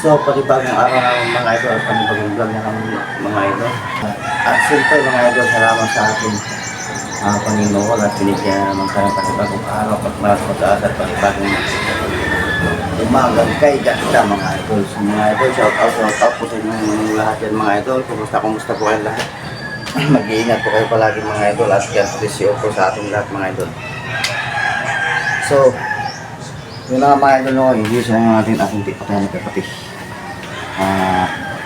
So, panibagong araw ng mga idol, panibagong vlog na ng mga idol. At siyempre mga idol, salamat sa ating Panginoon at binigyan naman tayo ng panibagong araw at malas at panibagong umagang kay ganda mga idol. So, mga idol, shout out po sa inyong lahat yan mga idol. Kumusta po kayo lahat? Mag-iingat po kayo palagi mga idol at yan po sa ating lahat mga idol. So, yun na mga idol, hindi siya ng ating patay na kapatid.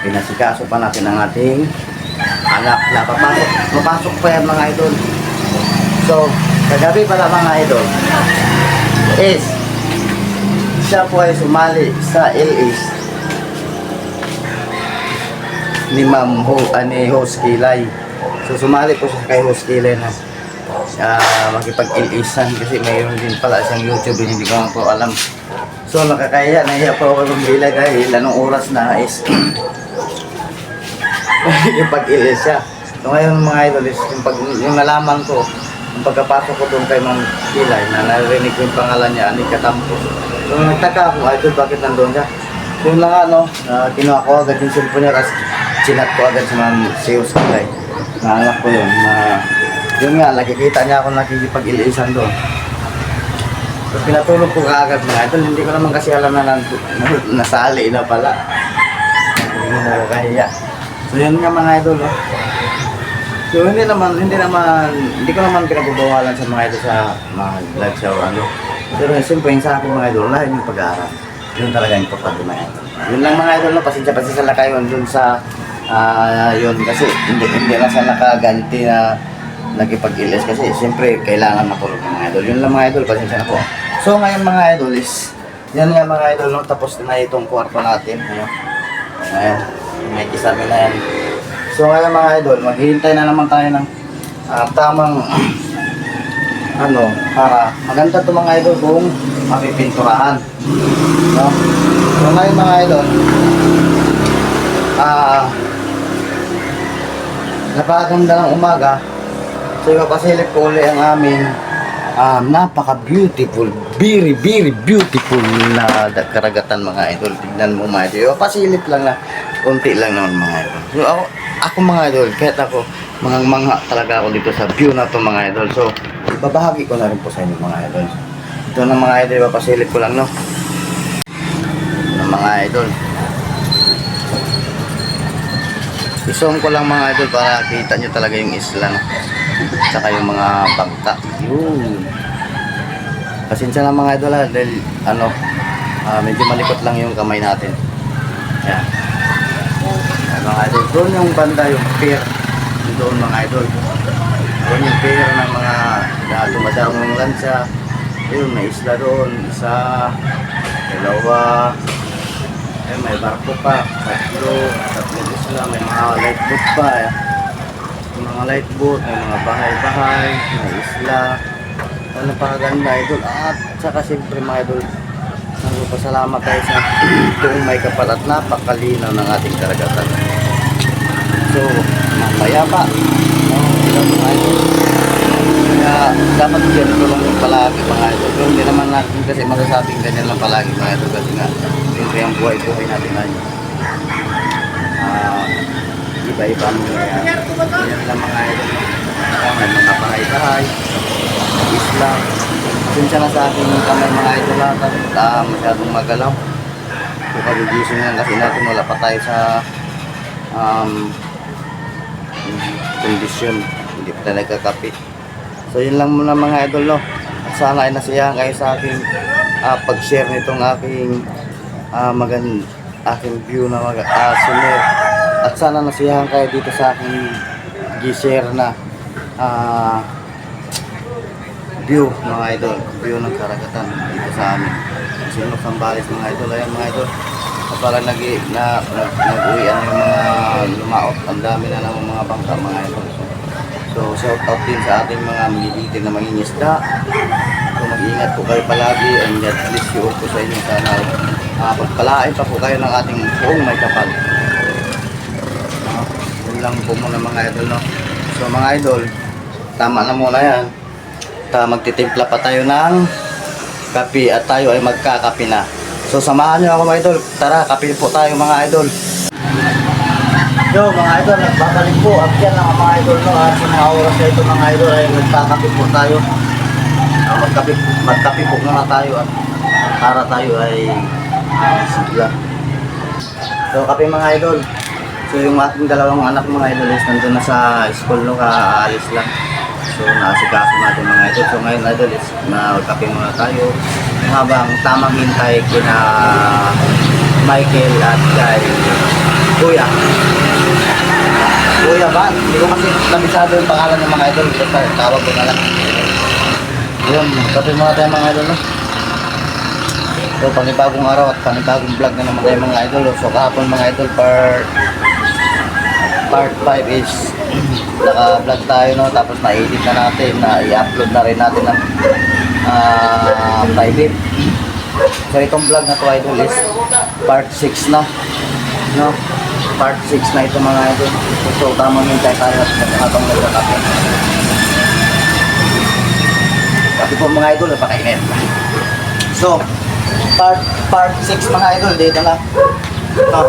Pinasikaso pa natin ang ating anak na papasok pa yan mga idol. So, kagabi pala mga idol is siya po ay sumali sa LS ni Ma'am ni Host Kilay. So, sumali po siya kay Host Kilay na makipag-ilisan kasi mayroon din pala siyang YouTube, hindi ko nga po alam. So nakakaya, nahiya po ako ng bilay dahil anong oras na is ipag-ilis siya. So ngayon mga idol, yung nalaman ko, yung pagkapasok ko doon kay Ma'am Kilay, na narinig ko yung pangalan niya, Anika Campos. So nagtaka ako, idol, bakit nandun siya? So yun lang kinuha ko agad yung cellphone niya kasi chinat ko agad si Ma'am Seos Kilay. Naalak ko yun, yun nga, nakikita niya ako nakikipag-ilisan doon. So, pinatulog ko kaagad mga idol. Hindi ko naman kasi alam na nasali na pala. Hindi mo kahiya. So, yun nga mga idol. So, hindi ko naman pinagbabawalan sa mga idol sa mga live show. Pero siyempre yung sa akin mga idol, lahat yung pag-aaral. Yun talaga yung importante mga idol. Yun lang mga idol, pasensya lang kayo dun sa yun. Kasi hindi lang sa nakaganti na nakipag-ilis kasi siyempre kailangan matulog ng mga idol. Yun lang mga idol, pasensya na po. So ngayon mga idol is, yan nga mga idol, tapos na itong kwarto natin. Ayan, may kisame na yan. So ngayon mga idol, maghihintay na naman tayo ng tamang para maganda itong mga idol kung mapipinturahan. No? So ngayon mga idol, napakaganda ng umaga. So ipapasilip ko ulit ang aming napaka-beautiful, very beautiful na karagatan mga idol. Tignan mo mga idol. Ipapasilip lang na, konti lang naman mga idol. So ako mga idol, kahit ako, mangha talaga ako dito sa view na to mga idol. So ibabahagi ko na rin po sa inyo mga idol. Ito na mga idol, ipapasilip ko lang mga idol. I-zoom ko lang mga idol para kita nyo talaga yung isla saka yung mga bangka. Yun. Pasensya na mga idol dahil medyo malikot lang yung kamay natin. Yan. Mga idol, doon yung banda yung pier. Doon mga idol. Doon yung pier ng mga dumadamong lansa. Yun, may isla doon. Isa, dalawa. May barko pa, tatlong isla, may mga lightboat pa. May mga lightboat, may mga bahay-bahay, may isla. Napakaganda idol. At saka siyempre mga idol, nagpapasalamat tayo sa tuong may kapal at napakalinaw ng ating karagatan. So, mayapa. Mga idol. Kaya dapat dyan ito lang palagi mga idol. Pero hindi naman natin kasi masasabing ganyan lang palagi mga idol. Kasi nga, siyempre ang buhay-buhay natin ay iba-iba mo yan. Yan lang mga idol. May mga bahay-bahay, isla. Pasensya na sa aking kamay mga idol natin. Masyadong magalaw. So kagigising lang kasi natin wala pa tayo sa kondisyon. Hindi pa tayo nagkakapit. So yun lang muna mga idol At sana ay nasiyahan kayo sa aking pag-share nitong aking aking view na summer. At sana nasiyahan kayo dito sa aking gi-share na view mga idol. View ng karagatan dito sa amin. Sinok Sambales mga idol. Ayan mga idol. Parang nag-uwian na yung mga lumaot. Ang dami na ng mga bangka mga idol. So shout out din sa ating mga militin na mangingisda. So mag-ingat po kayo palagi and God bless you po sa inyo. Sana pagpalain pa po kayo ng ating buong may kapal. Yun lang po muna mga idol So mga idol, tama na muna yan. Magtitimpla pa tayo ng kape at tayo ay magkakape na. So samahan nyo ako mga idol. Tara, kape po tayo mga idol. Yo mga idol, nagbabalik po. At yan lang mga idol no. At sa mga oras na ito mga idol ay nagkakape po tayo. Magkape po muna tayo at para tayo ay sigla. So kape mga idol. So yung ating dalawang anak mga idol is nandun na sa school no, kaalis lang. So naasikaso natin mga idol. So ngayon idol is magkape muna tayo habang tamang hintay kina Michael at kay Kuya. Kuya ba? Hindi ko kasi nabisado yung pangalan ng mga idol. Basta tawag ko na lang. Yun, kape muna tayo mga idol no. So panibagong araw at panibagong vlog na naman tayo mga idol. So kahapon mga idol part 5 is naka-vlog tayo no, tapos na-edit na natin, na-i-upload na rin natin ng private. So itong vlog na to idol is part 6 na no, part 6 na ito mga idol. So tamang hintay tayo at habang nagkakape. Kasi po mga idol, napakainit. So part 6 mga idol, dito na. Ito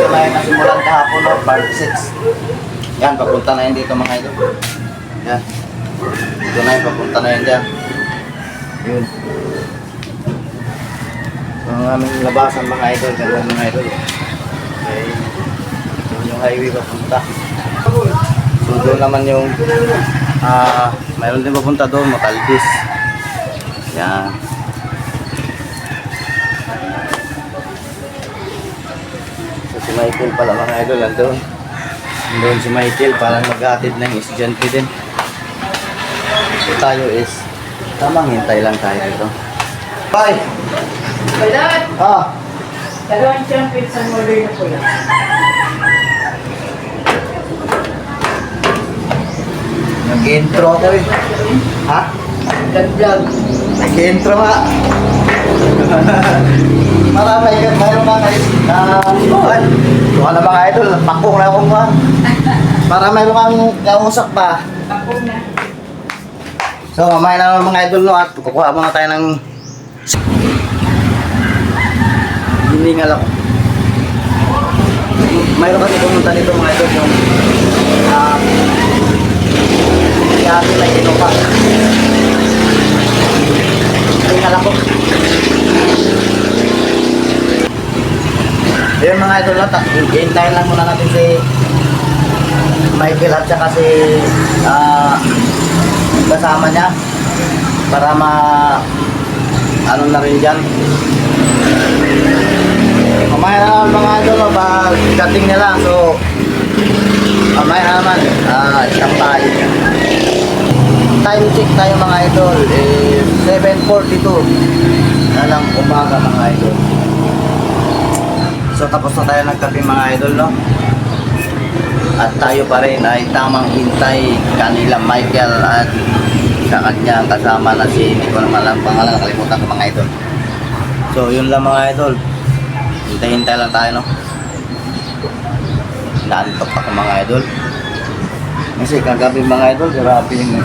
na yung nasimulan kahapon no, part 6. Yan, papunta na yun dito mga idol. Yan. Ito na yun, papunta na yun dyan. Yun. So ang aming labasan mga idol, gano'n mga idol. Okay. Yun yung highway papunta. So doon naman yung mayroon din papunta doon, Matalbis. Yan. Si Michael pala mga idol, nandun si Michael, parang maghatid ng estudyante din. So tayo is tamang hintay lang tayo dito. Bye! Dad! Ah! Dalawang champion sa order na po yan. Nag-intro ako eh. Ha? Vlog. Nag-intro nga. Mayroon mga guys so ano mga idol, pakong na akong mga para mayroon kang kausap pa. Ako na. So mamaya na naman mga idol no, at kukuha mga tayo ng hiningal ako. Mayroon kasi pumunta dito mga idol yung yati na inupa. Hiningal ako. Ayun mga idol lahat, hintayin lang muna natin si Michael at saka si kasama niya para ano na rin dyan. Mamaya na naman mga idol, pag dating nila, so mamaya na naman, isang tayo. Time check tayo mga idol, 7:42 na lang umaga mga idol. So tapos na tayo nagkape mga idol no. At tayo pa rin ay tamang hintay kanila Michael at sa kanyang kasama na si, hindi ko naman lang pangalan, nakalimutan ko mga idol. So yun lang mga idol, hintay-hintay lang tayo no. Naantok ako mga idol kasi kagabi mga idol, grabe yung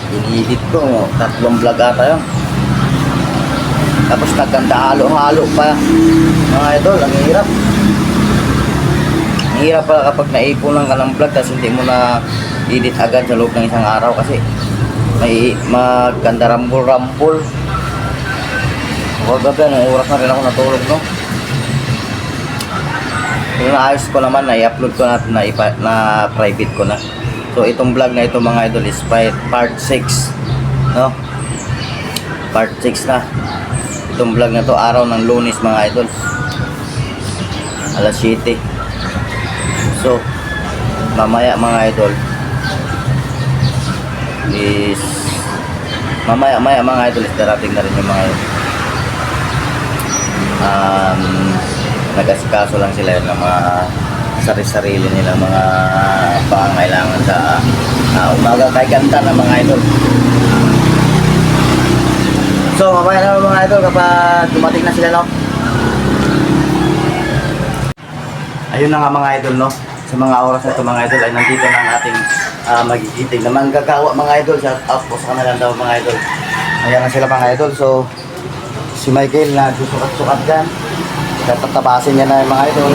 in-edit ko, 3 vlog ata yun. Tapos nagkanta halo-halo pa mga idol, ang hirap. Ang hirap pala kapag naipunan ka ng vlog tapos hindi mo na edit agad sa loob ng isang araw kasi may magkanda rambol-rambol. Huwag gabi, anong oras na rin ako natulog no. Yung naayos ko naman, na-i-upload ko na private ko na. So itong vlog na ito mga idol is part 6 no. Part 6 na itong vlog na to, araw ng Lunes mga idol, alas 7. So mamaya mga idol is mamaya mga idol is darating na rin yung mga nag-asikaso lang sila ng mga sarili nilang mga pangailangan sa umaga kay ganda ng mga idol. So, mamaya na mga idol kapag dumating na sila no. Ayun na nga mga idol no. Sa mga oras na ito mga idol ay nandito na ang ating magigiting na manggagawa mga idol. Shout out po sa kanila daw mga idol. Ayan na sila mga idol. So, Si Michael na susukat-sukat dyan. Tatabasin niya na yung mga idol.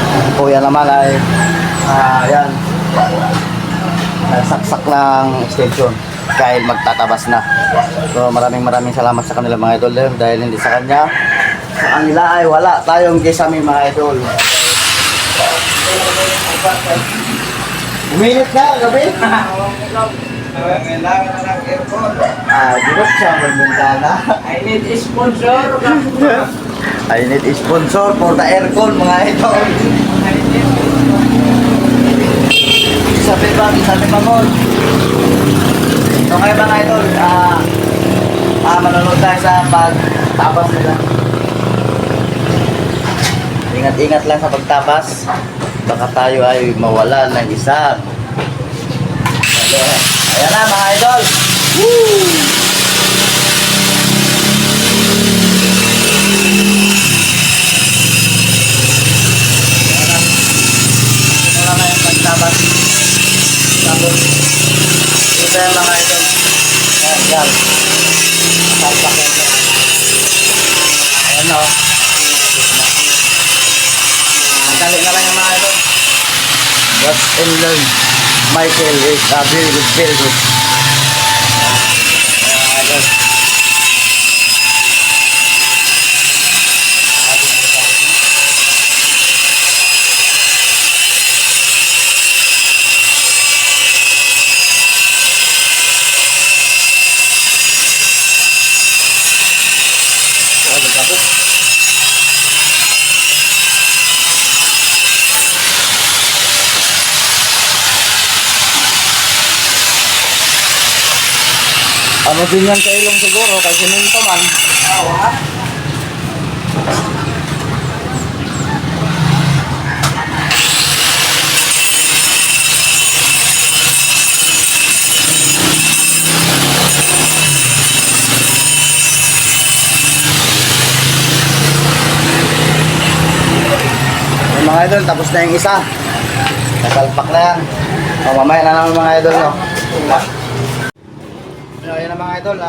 Si Kuya naman ay, yan, nagsaksak ng extension dahil magtatabas na. So maraming salamat sa kanila mga idol dahil hindi sa kanya. Sa kanila ay wala tayong kisame mga idol. Uminit na gabi. Kailangan na ng aircon. Di siya ang bintana. I need a sponsor. I need a sponsor for the aircon mga idol. Sabi pa mo. So ngayon mga idol, manonood tayo sa pagtabas nila. Ingat-ingat lang sa pagtabas. Baka tayo ay mawala ng isa. Ayan na mga idol. Woo! Simula na yung pagtabas. Tapos, ito yung mga idol. Ayan. Salpak yan. Ayan o. Magkali na lang yung mga idol. Watch and learn. Michael is very good, very good. Idol. Ano din yan sa ilong siguro kasi nito man. Mga idol, tapos na yung isa. Nasalpak na yan. O, mamaya na naman mga idol, no? So, ayan na mga idol.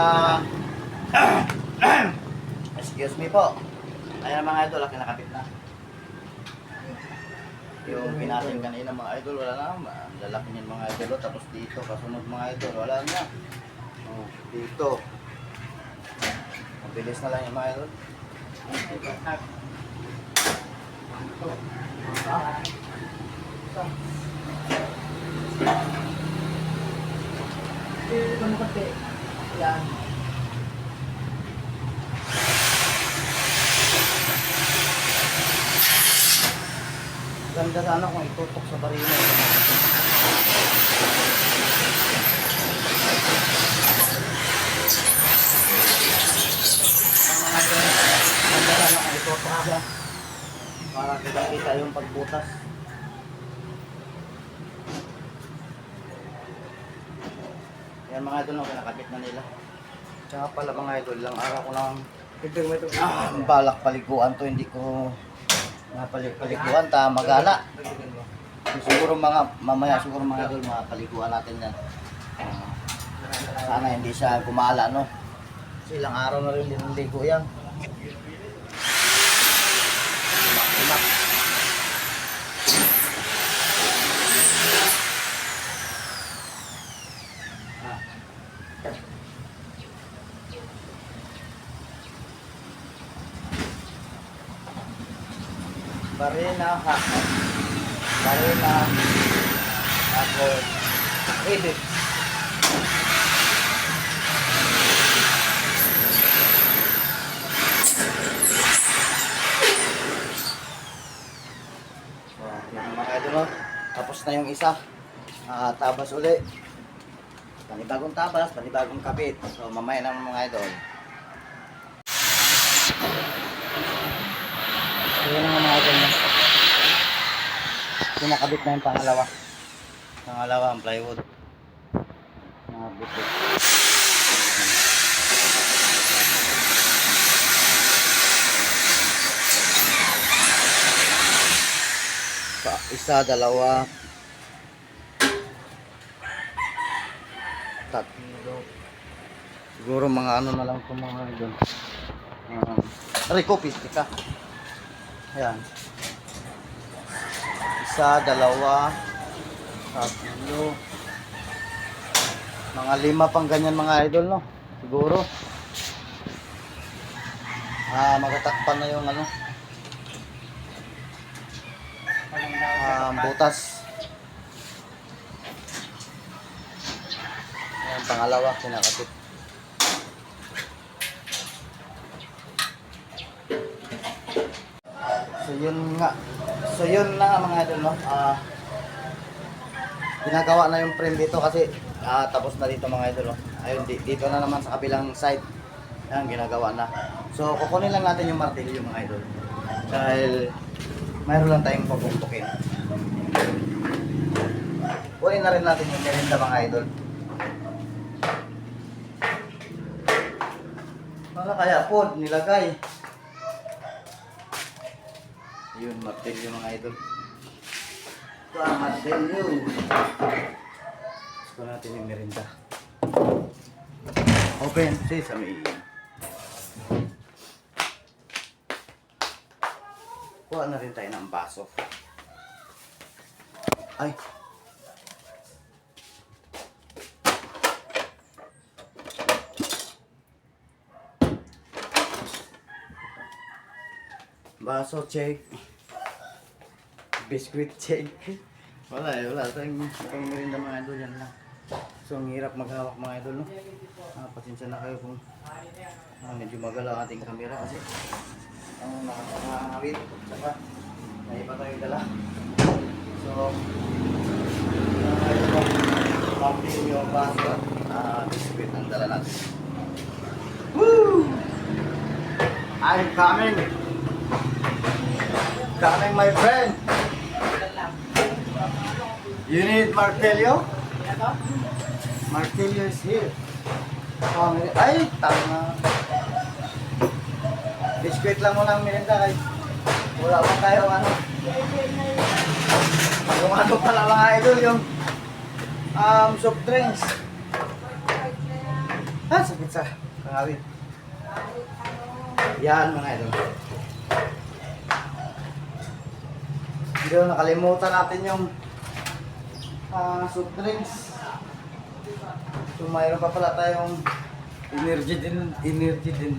Excuse me po. Ayan na mga idol, kinakapit na. Yung pinatin kanina mga idol, wala na. Lalaki niyan mga idol. Tapos dito, kasunod mga idol, wala na. O, dito. Mabilis na lang yung mga idol. Yan. Ganda sana kung itutok sa barina. Ganda sana kung itutok siya. Para kita yung pagbutas. Yan mga idol, kinakabit na nila. Tsaka pala mga idol, ilang araw ko lang balak paliguan to, hindi ko napaliguan, magala. Siguro mamaya siguro mga idol, mapaliguan natin yan. Sana hindi siya gumala, no? Kasi ilang araw na rin liniligo yan. Tumak. Barina ha. Barina ako edit. So, yan mga idol. Tapos na yung isa. Tabas uli. Panibagong tabas, panibagong kapit. So mamaya na mga idol. Ayan ang mga idol na. Pinakabit na yung pangalawa. Pangalawa ang plywood. Mga buto. Isa, dalawa, tatlo. Siguro mga ano na lang itong mga idol. Rico, pistika. Ayan. Isa, dalawa, tatlo. Mga 5 pang ganyan mga idol, no? Siguro. Magatakpan na yung ano. Butas. Ayan, pangalawa, kinakapit. So yun na nga mga idol, no? Ginagawa na yung frame dito kasi tapos na dito mga idol, no? Ayun, dito na naman sa kabilang side. Ayan, ginagawa na. So kukunin lang natin yung martilyo mga idol. Dahil mayroon lang tayong pupukpukin. Kunin na rin natin yung merinda mga idol. Wala kaya po nilagay. Yun, martilyo mga idol. Ito ang martilyo. Gusto natin yung merinda. Open sesame. Kuha na rin tayo ng baso. Ay! Baso check. Biscuit check. Wala tayong merinda mga idol, yan lang. So ang hirap maghawak mga idol, no? Pasensya na kayo kung medyo magalaw ang ating camera kasi nakakawit. Saka may iba tayong dala. So pumping yung baso at biscuit ang dala natin. Woo! I'm coming! Coming my friend! You need martilyo? Martilyo is here. Ay, tama. Biscuit lang muna ang merinda kay wala pa tayo ano. Yung ano pala mga idol, yung soft drinks. Sakit sa kangawin. Yan mga idol. Hindi nakalimutan natin yung soft drinks. So mayroon pa pala tayong energy din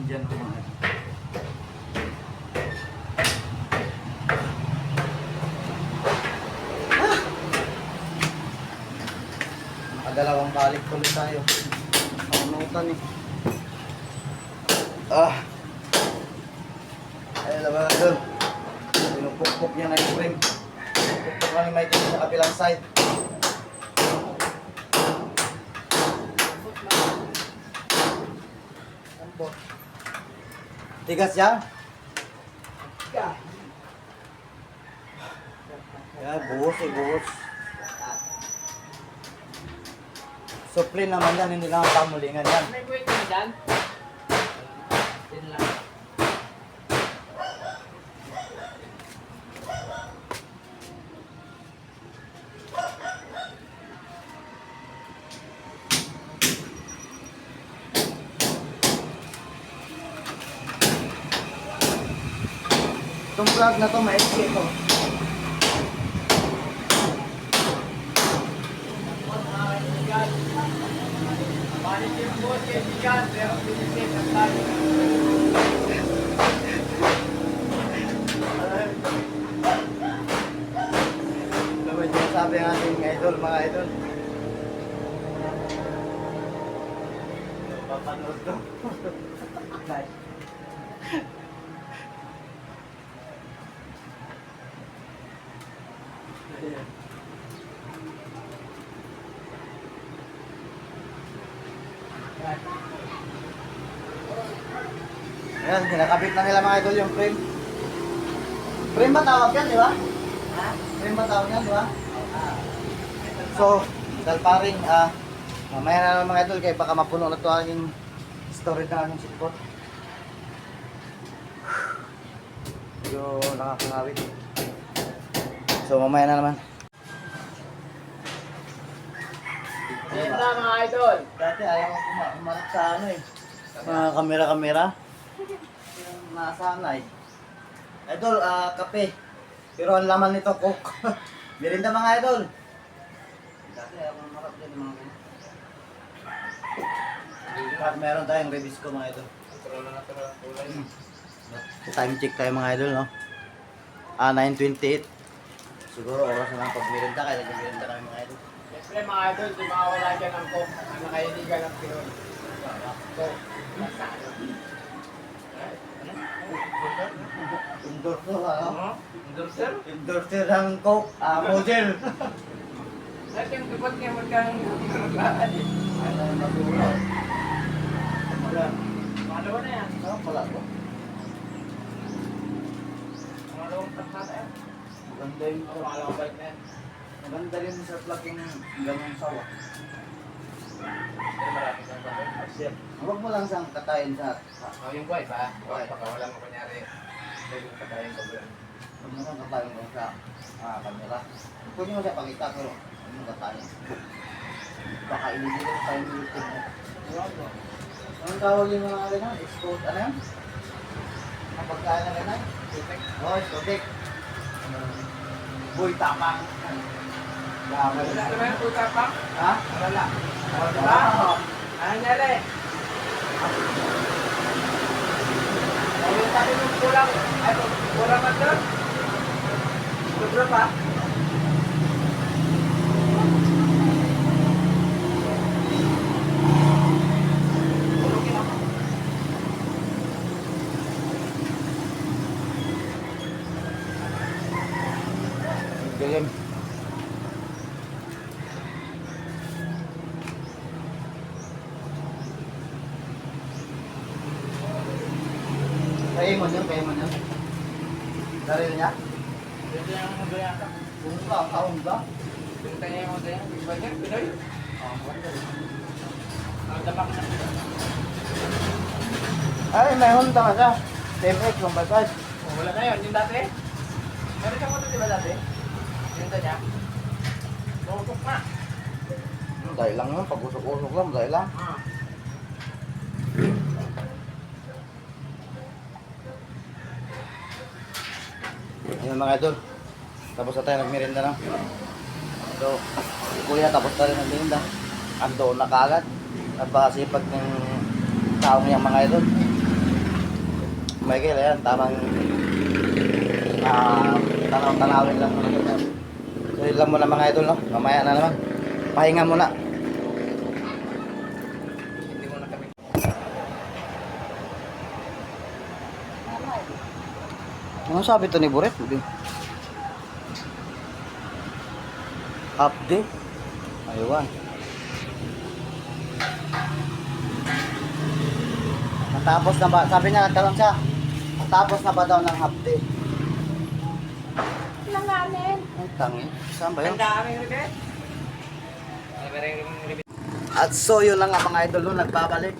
dyan. Nakadalawang balik tuloy tayo. Nakamutan eh. Ay laban na doon. Pinupukpok niya na yung frame. Pinupukpok na ni Michael sa kabilang side. Tigas yan? Yan, buhos. Supli naman yan, hindi lang pamulingan yan. May buwit na dyan? Yan lang. Itong plug na to, maiksi ito. Balik yung buwit kay Bigan, pero pinisip ang tayo. Sabi niya sabi ng ating idol, mga idol. Papanood to. Ayan, kinakabit na nila mga idol yung frame. Frame ba tawag yan, di ba? Ha? Frame ba tawag yan, di ba? So, dalparing, mamaya na lang mga idol, kaya baka mapuno na ito aking storage na aking sipot. Medyo nakakangawit. So, mamaya na naman. Yan na mga idol. Dati ayaw ko umarap sa ano eh. Mga kamera-kamera. Yung nasanay. Idol, kape. Pero ang laman nito, coke. Merinda mga idol. Dati ako marap din mga ganyan. Meron tayong Rebisco mga idol. Time check tayo mga idol, no? 9:28. Siguro oras na lang pag merinda, kaya nag-merinda kami mga idol. Siyempre mga idol, di makawala dyan ang coke. Ang nakainigan ng Pinoy. Coke. Basta. Endorser, ano? Endorser? Endorser ng coke, model. Lahat yung dapat niya magkang maglaan eh. Ano yung matulog? Wala. Pangalawa na yan. Wala ko. Pangalawang tak na tayo. Maganda yung Pangalawang balik na yan. maganda rin sa plugin ganun sawa. Pero marami kang bakit. Huwag mo lang siyang katayin sa Oh, yung buhay pa. Buhay. Baka wala mo kunyari. Pwede mo patayin ko ba? huwag mo lang katayin mo sa camera. Pwede mo siya pakita pero huwag mo katayin. Baka inisilip tayo ng YouTube mo. Anong tawag yung mga ganun? Export, ano yan? Ang pagkain na ganun? Oh, exotic. Boy, tapang. Wala naman yung puta pa. Ha? Wala. Oh, Diba? Ano nangyari? Ayun tayo yung kulang. Ay, kulang ka doon? Sobra pa? Tulungin ako. Galing. Kaya mo yun. Daril niya? Dito yung mundo yata. Kaong ba? Pinta niya yung mundo yan. Iba niya, Pinoy. Ang dapak na Pinoy. Ay, may Honda nga siya. TMX, 155. Oh, wala na yun. Yung dati? Meron siyang mundo, di ba dati? Pinta niya. Tutok na. Dahil lang yun, pag-usok-usok lang, dahil lang. Ah. Ayun mga idol. Tapos na tayo nagmerinda na. So, si Kuya tapos na rin nagmerinda. Ando na kaagad. Napakasipag ng taong niyang mga idol. Michael, ayan, tamang tanaw-tanawin lang muna yun. So, yun lang muna mga idol, no? Mamaya na naman. Pahinga muna. Hindi mo na kami. Ano sabi to ni Buret? Update. Ayun. Natapos na ba? Sabi niya, nagtanong siya. Natapos na ba daw ng update? Langanin. Ay, tangi. Saan ba yun? Ang daming ribet. Ay, meron yung ribet. At so, yun lang nga mga idol nun, nagbabalik.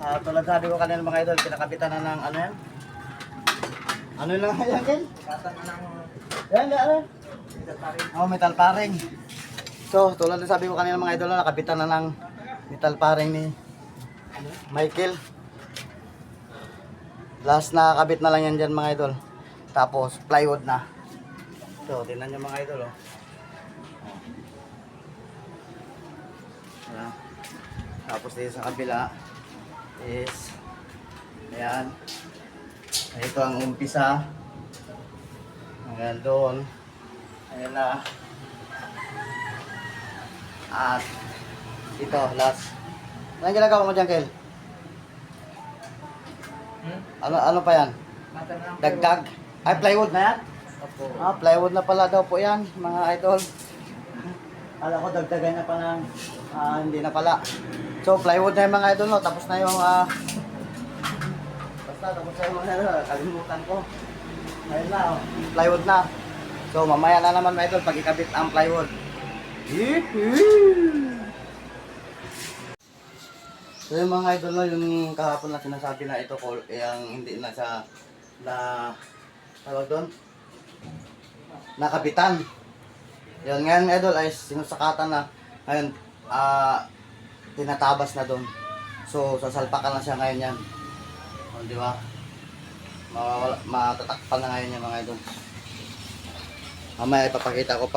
Tulad sabi ko kanina mga idol, pinakapitan na ng ano yan? Ano lang yan, Ken? Katan na ng Yan, ano? metal paring. Oh, metal paring. So, tulad na sabi ko kanina mga idol, nakapitan na ng metal paring ni Michael. Last na kabit na lang yan dyan mga idol. Tapos, plywood na. So, tingnan nyo mga idol, oh. Ayan. Tapos dito sa kabila is ayan. Ito ang umpisa. Hanggang doon. Ayan na. At ito, last. Anong ginagawa mo dyan, Kel? Ano pa yan? Katan na ng Dagdag? Ay, plywood na yan? Opo. Plywood na pala daw po yan, mga idol. Alam ko, dagdagan na pa ng hindi na pala. So, plywood na yung mga idol, no? Tapos na yung basta, tapos na yung mga idol. Kalimutan ko. Ayun na, oh. Plywood na. So, mamaya na naman mga idol, pag ikabit ang plywood. So, yung mga idol, no? Yung kahapon na sinasabi na ito, yung hindi na sa tawag doon, nakabitan. Yun, ngayon idol ay sinusakatan na. Ngayon, tinatabas na doon. So, sasalpakan na siya ngayon yan. O, di ba? Matatakpan na ngayon yung mga idol. Mamaya ipapakita ko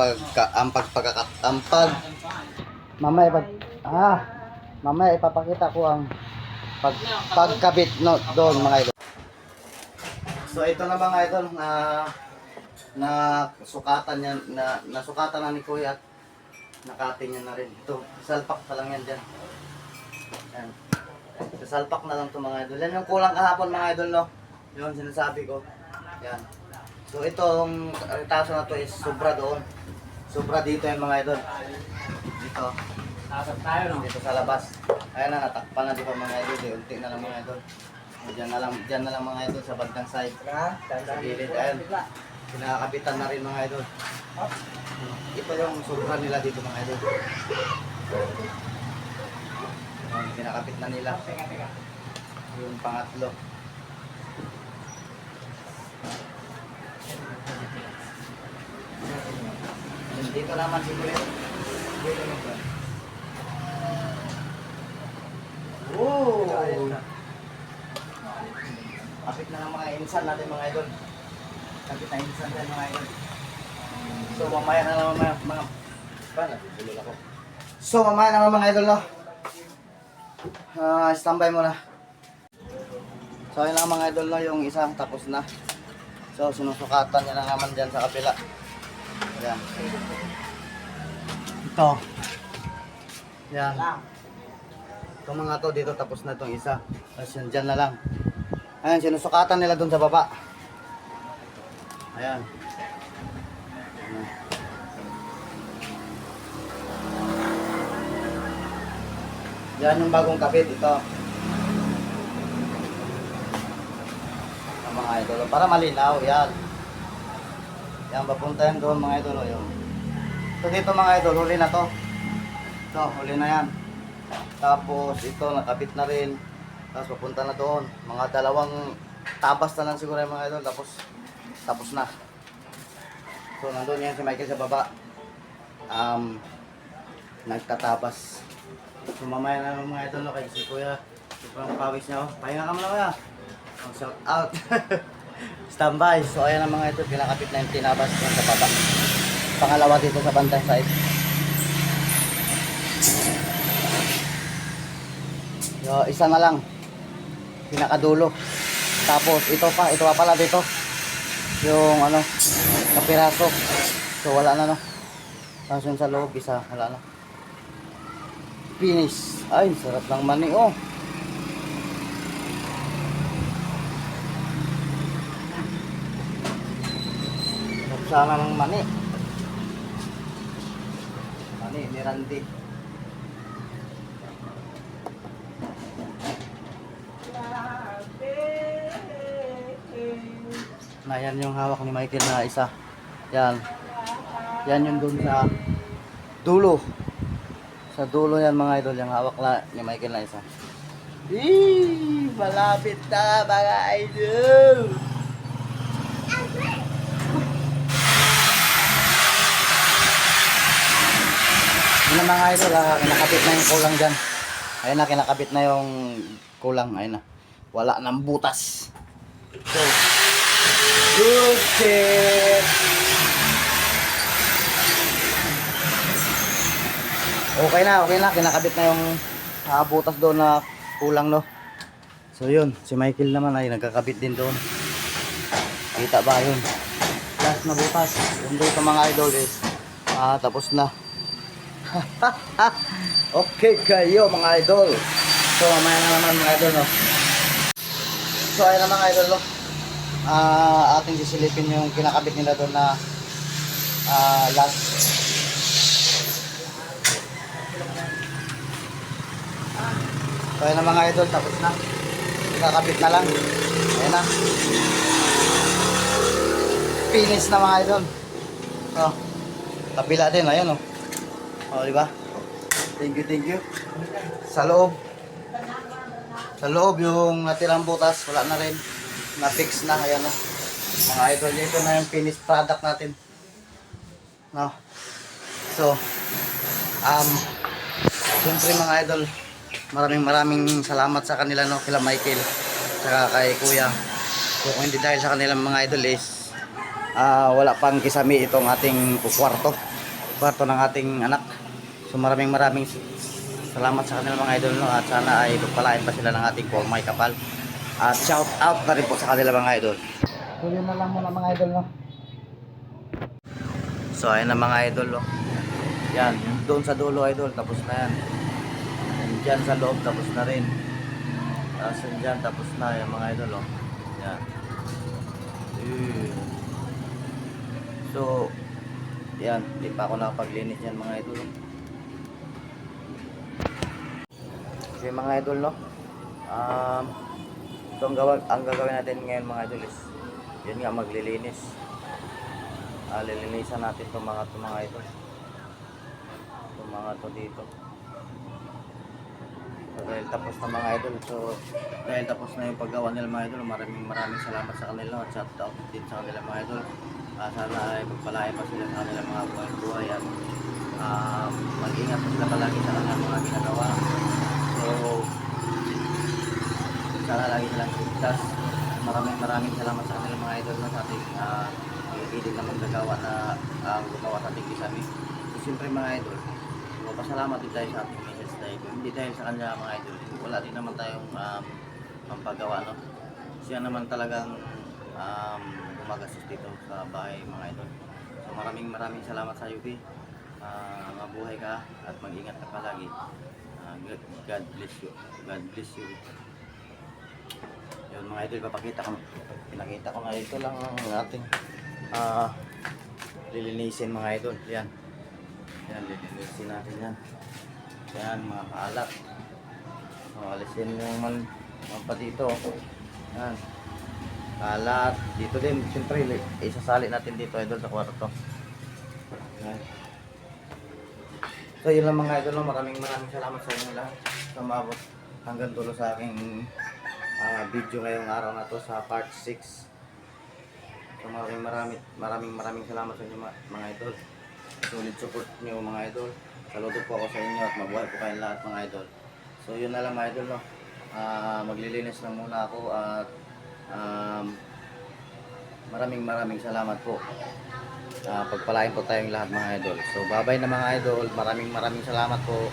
mamaya ipapakita ko ang pagkabit no, doon mga idol. So ito na mga idol na sukatan niya nasukatan na ni Kuya at nakating niya na rin. Ito, salpak pa lang yan dyan. Yan. Salpak na lang ito mga idol. Yan yung kulang kahapon mga idol no. Yun sinasabi ko. Yan. So itong retaso na to is sobra doon. Sobra dito yung mga idol. Dito. Dito sa labas. Ayan na, natakpan na dito mga idol. Unti na lang mga idol. Diyan na lang mga idol sa bandang side. Sa gilid. Ayan. Kinakabitan na rin mga idol. Ito yung sobra nila dito mga idol. Kinakabit na nila. Yung pangatlo. Dito naman si Kuya. Oh! Kapit na ng mga insan natin mga idol. Kapit na insan natin mga idol. So mamaya na naman mga natutulog ako. So mamaya naman mga idol no. Standby muna. So ayun lang mga idol no, yung isa tapos na. So sinusukatan niya na naman dyan sa kapila. Yan. Ito. Yan. Itong mga to dito tapos na itong isa. Tapos yan dyan na lang. Ayan, sinusukatan nila dun sa baba. Ayan. Yan yung bagong kapit ito. Ang mga idol. Para malinaw, yan. Yan, papuntayan doon mga idol. Yung. So dito mga idol, huli na to. Ito, huli na yan. Tapos ito, nakabit na rin. Tapos papunta na doon. Mga dalawang tabas na lang siguro yung mga idol. Tapos na. So nandun yan si Michael sa baba. Nagtatabas. So mamaya na ng mga idol no, kay si Kuya. Sobrang pawis niya. Pahinga ka muna Kuya. Shout out. Standby. So ayan ang mga idol. Pinakapit na yung tinabas doon sa baba. Pangalawa dito sa bandang side. So, isa na lang. Pinakadulo. Tapos ito pa pala dito. Yung ano, kapiraso. So wala na no. Tapos yung sa loob isa, wala na. Finish. Ay, sarap ng mani oh. Sarap sana ng mani. Mani ni Randy. Na yan yung hawak ni Michael na isa. Yan. Yan yung dun sa dulo. Sa dulo yan mga idol, yung hawak na ni Michael na isa. Eee! Malapit na mga idol! Yun na mga idol, kinakabit na yung kulang dyan. Ayun na, kinakabit na yung kulang. Ayun na. Wala nang butas. So, good shit! Okay na. Kinakabit na yung butas doon na kulang, no? So, yun. Si Michael naman ay nagkakabit din doon. Kita ba yun? Last na butas. Yung dito mga idol is tapos na. Okay kayo mga idol. So, mamaya na naman mga idol, no? So, ayun na mga idol, no? Ating sisilipin yung kinakabit nila doon na last. So ayun na mga idol, tapos na. Kinakabit na lang. Ayun na. Finish na mga idol. So, kabila din, ayun o. O, diba? Thank you. Sa loob yung natirang butas, wala na rin. Na-fix na, ayan o. Mga idol, ito na yung finished product natin. No? So, siyempre mga idol, maraming salamat sa kanila, no, kila Michael saka kay Kuya. So kung hindi dahil sa kanilang mga idol is wala pang kisami itong ating kwarto ng ating anak. So maraming salamat sa kanilang mga idol, no, at sana ay pagpalain pa sila ng ating formay kapal. At shout out na rin po sa kanilang mga idol. So yun na lang muna mga idol, no. So ayun na mga idol, no. Yan, doon sa dulo idol, tapos na yan. And dyan sa loob, tapos na rin. Tapos dyan, tapos na yung mga idol, no. Yan. So, yan, hindi pa ako nakapaglinis yan mga idol, no. Kasi mga idol, no, ito ang gagawin natin ngayon mga idol is yun nga, maglilinis. Lilinisan natin itong mga idol, itong mga to dito. So, dahil tapos na mga idol, so dahil tapos na yung paggawa nila mga idol, maraming salamat sa kanila at shout out din sa kanila mga idol. Sana ay pagpalain pa sila sa kanila mga buhay at mag-ingat pa sila palagi sa kanilang mga ginagawa. So sana lagi silang ligtas. Maraming salamat sa kanilang mga idol na sa ating hindi na magagawa na gumawa sa ating kisami. So siyempre mga idol, pasalamat din tayo sa ating message dahil hindi dahil sa kanya mga idol, wala din naman tayong pampagawa, no? Siya naman talagang gumagastos dito sa bahay mga idol. So maraming salamat sa iyo, mabuhay ka at mag-ingat ka palagi. God bless you. God bless you. Yun mga idol, pinakita ko na ito lang ang ating lilinisin mga idol. Yan, lilinisin natin yan. Yan mga kaalat. Alisin yung pa dito. Yan, kalat dito din. Siyempre isasali natin dito idol sa kwarto. Yan. So yun lang mga idol, maraming salamat sa inyo lahat sa umabot hanggang dulo sa aking video ngayong araw na to sa part 6. So maraming salamat sa inyo mga idol. Solid support niyo mga idol. Saludo po ako sa inyo at mabuhay po kayong lahat mga idol. So yun na lang mga idol, no. Maglilinis lang muna ako at maraming salamat po. Pagpalain po tayong lahat mga idol. So bye bye na mga idol. Maraming salamat po.